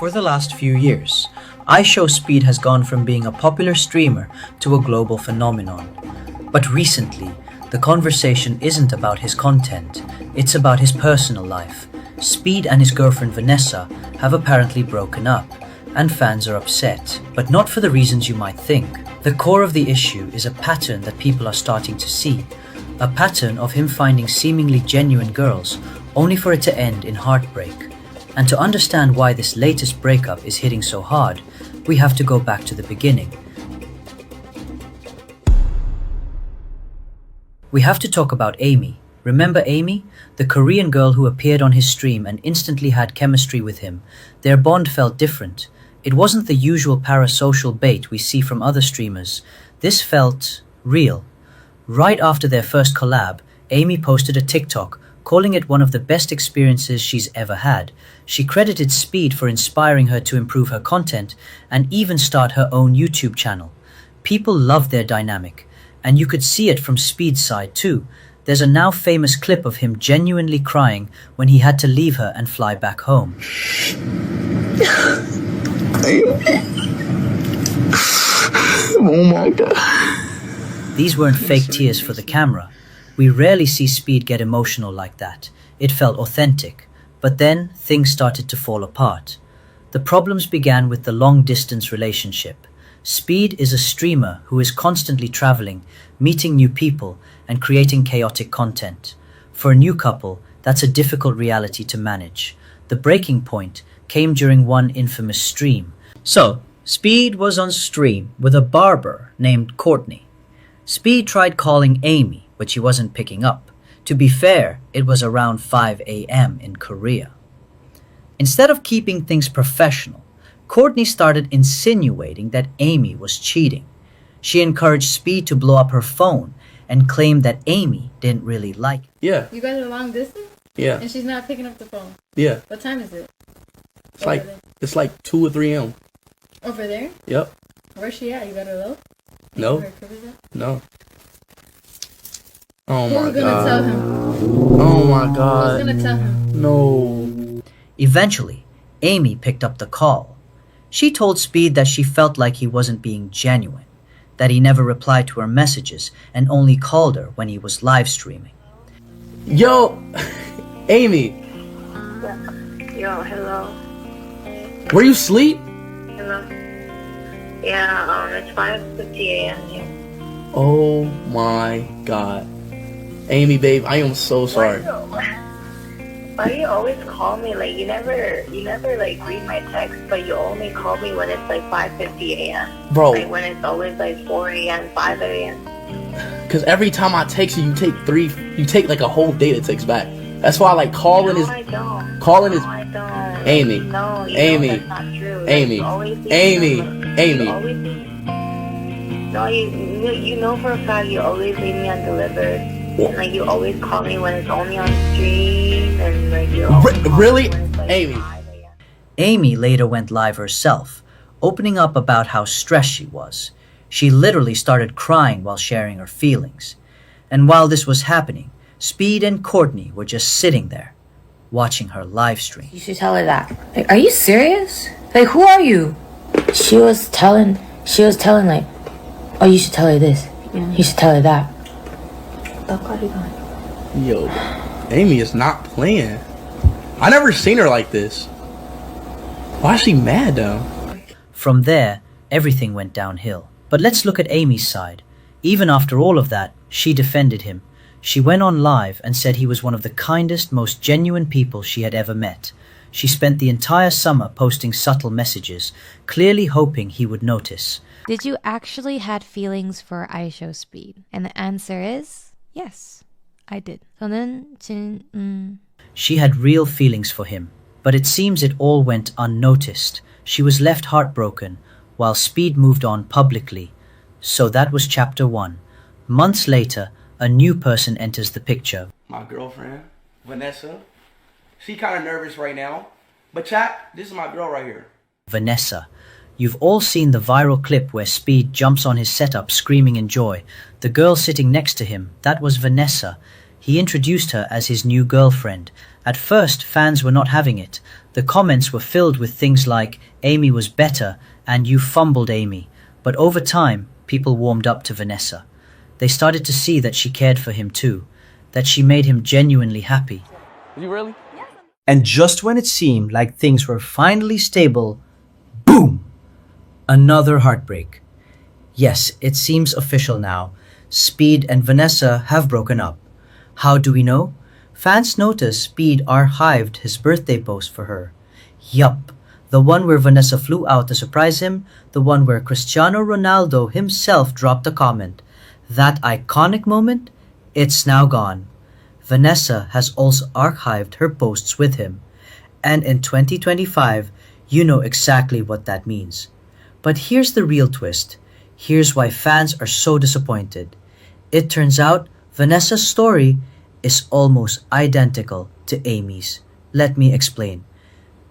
For the last few years, IShowSpeed has gone from being a popular streamer to a global phenomenon. But recently, the conversation isn't about his content, it's about his personal life. Speed and his girlfriend Vanessa have apparently broken up, and fans are upset, but not for the reasons you might think. The core of the issue is a pattern that people are starting to see, a pattern of him finding seemingly genuine girls, only for it to end in heartbreak. And to understand why this latest breakup is hitting so hard, we have to go back to the beginning. We have to talk about Amy. Remember Amy? The Korean girl who appeared on his stream and instantly had chemistry with him. Their bond felt different. It wasn't the usual parasocial bait we see from other streamers. This felt real. Right after their first collab, Amy posted a TikTok calling it one of the best experiences she's ever had. She credited Speed for inspiring her to improve her content and even start her own YouTube channel. People loved their dynamic, and you could see it from Speed's side too. There's a now famous clip of him genuinely crying when he had to leave her and fly back home. Oh my God. These weren't fake tears for the camera. We rarely see Speed get emotional like that. It felt authentic. But then, things started to fall apart. The problems began with the long-distance relationship. Speed is a streamer who is constantly traveling, meeting new people, and creating chaotic content. For a new couple, that's a difficult reality to manage. The breaking point came during one infamous stream. So, Speed was on stream with a barber named Courtney. Speed tried calling Amy, but she wasn't picking up. To be fair, it was around 5 a.m. in Korea. Instead of keeping things professional, Courtney started insinuating that Amy was cheating. She encouraged Speed to blow up her phone and claimed that Amy didn't really like it. Yeah. You guys are long distance? Yeah. And she's not picking up the phone? Yeah. What time is it? It's like 2 or 3 a.m. Over there? Yep. Where's she at? You got her low? No. Her crib is at? No. Oh Who's my gonna God. tell him? Oh my God. Who's gonna tell him? No. Eventually, Amy picked up the call. She told Speed that she felt like he wasn't being genuine, that he never replied to her messages and only called her when he was live streaming. Yo, Amy, Yo, hello. were you asleep? Hello. Yeah, it's 5:50 a.m. here. Oh my God. Amy, babe, I am so sorry. Why do you always call me? Like you never like read my text, but you only call me when it's like 5:50 a.m. Bro, Like when it's always like 4 a.m., 5 a.m. because every time I text you, you take like a whole day to text back. That's why like calling No, is I don't. calling is No, I don't. Amy. No, you Amy. know that's not true. Amy. You always leave Amy. me Amy. You always no, you know for a fact you always leave me undelivered. And, like you always call me when it's only on stream, and like you always call me Really? when it's, like, Amy. 5 a.m. Amy later went live herself, opening up about how stressed she was. She literally started crying while sharing her feelings. And while this was happening, Speed and Courtney were just sitting there, watching her live stream. You should tell her that. Like, are you serious? Like, who are you? She was telling like, oh, you should tell her this. You should tell her that. Yo, Amy is not playing. I never seen her like this. Why is she mad though? From there, everything went downhill. But let's look at Amy's side. Even after all of that, she defended him. She went on live and said he was one of the kindest, most genuine people she had ever met. She spent the entire summer posting subtle messages, clearly hoping he would notice. Did you actually had feelings for IShowSpeed? And the answer is yes, I did. She had real feelings for him, but it seems it all went unnoticed. She was left heartbroken, while Speed moved on publicly. So that was chapter 1. Months later, a new person enters the picture. My girlfriend, Vanessa. She kind of nervous right now. But chat, this is my girl right here. Vanessa. You've all seen the viral clip where Speed jumps on his setup screaming in joy. The girl sitting next to him, that was Vanessa. He introduced her as his new girlfriend. At first, fans were not having it. The comments were filled with things like, Amy was better and you fumbled Amy. But over time, people warmed up to Vanessa. They started to see that she cared for him too, that she made him genuinely happy. You really? And just when it seemed like things were finally stable, boom! Another heartbreak. Yes, it seems official now. Speed and Vanessa have broken up. How do we know? Fans notice Speed archived his birthday post for her. Yup, the one where Vanessa flew out to surprise him, the one where Cristiano Ronaldo himself dropped a comment. That iconic moment? It's now gone. Vanessa has also archived her posts with him. And in 2025, you know exactly what that means. But here's the real twist. Here's why fans are so disappointed. It turns out Vanessa's story is almost identical to Amy's. Let me explain.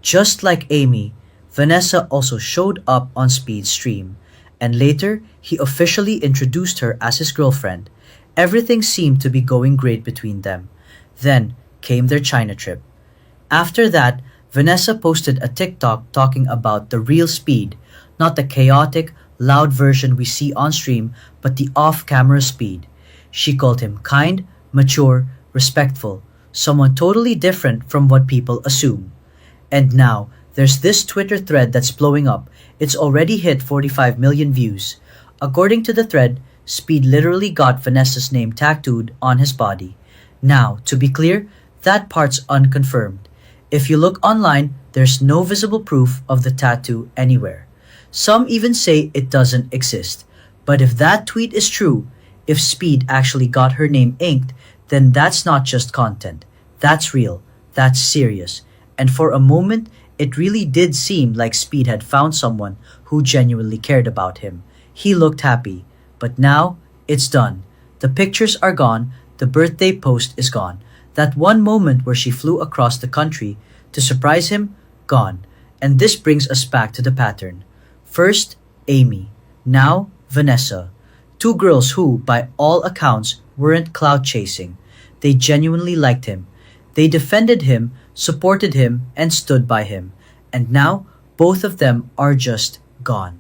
Just like Amy, Vanessa also showed up on Speed's stream, and later he officially introduced her as his girlfriend. Everything seemed to be going great between them. Then came their China trip. After that, Vanessa posted a TikTok talking about the real Speed, not the chaotic, loud version we see on stream, but the off-camera Speed. She called him kind, mature, respectful, someone totally different from what people assume. And now, there's this Twitter thread that's blowing up. It's already hit 45 million views. According to the thread, Speed literally got Vanessa's name tattooed on his body. Now, to be clear, that part's unconfirmed. If you look online, there's no visible proof of the tattoo anywhere. Some even say it doesn't exist. But if that tweet is true, if Speed actually got her name inked, then that's not just content. That's real. That's serious. And for a moment, it really did seem like Speed had found someone who genuinely cared about him. He looked happy. But now, it's done. The pictures are gone. The birthday post is gone. That one moment where she flew across the country to surprise him, gone. And this brings us back to the pattern. First, Amy. Now, Vanessa. Two girls who, by all accounts, weren't clout chasing. They genuinely liked him. They defended him, supported him, and stood by him. And now, both of them are just gone.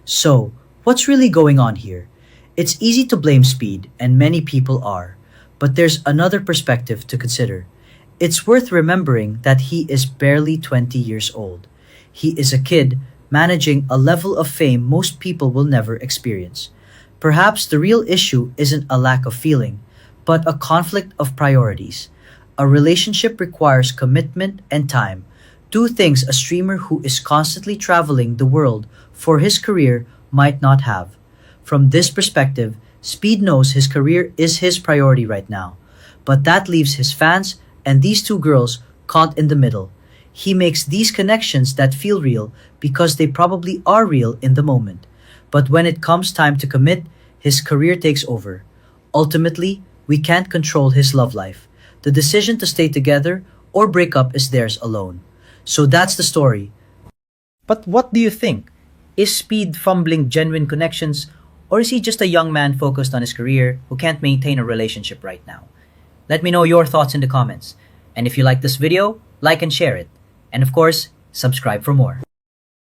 So, what's really going on here? It's easy to blame Speed, and many people are. But there's another perspective to consider. It's worth remembering that he is barely 20 years old. He is a kid managing a level of fame most people will never experience. Perhaps the real issue isn't a lack of feeling, but a conflict of priorities. A relationship requires commitment and time, two things a streamer who is constantly traveling the world for his career might not have. From this perspective, Speed knows his career is his priority right now, but that leaves his fans and these two girls caught in the middle. He makes these connections that feel real because they probably are real in the moment. But when it comes time to commit, his career takes over. Ultimately, we can't control his love life. The decision to stay together or break up is theirs alone. So that's the story. But what do you think? Is Speed fumbling genuine connections, or is he just a young man focused on his career who can't maintain a relationship right now? Let me know your thoughts in the comments. And if you like this video, like and share it. And of course, subscribe for more.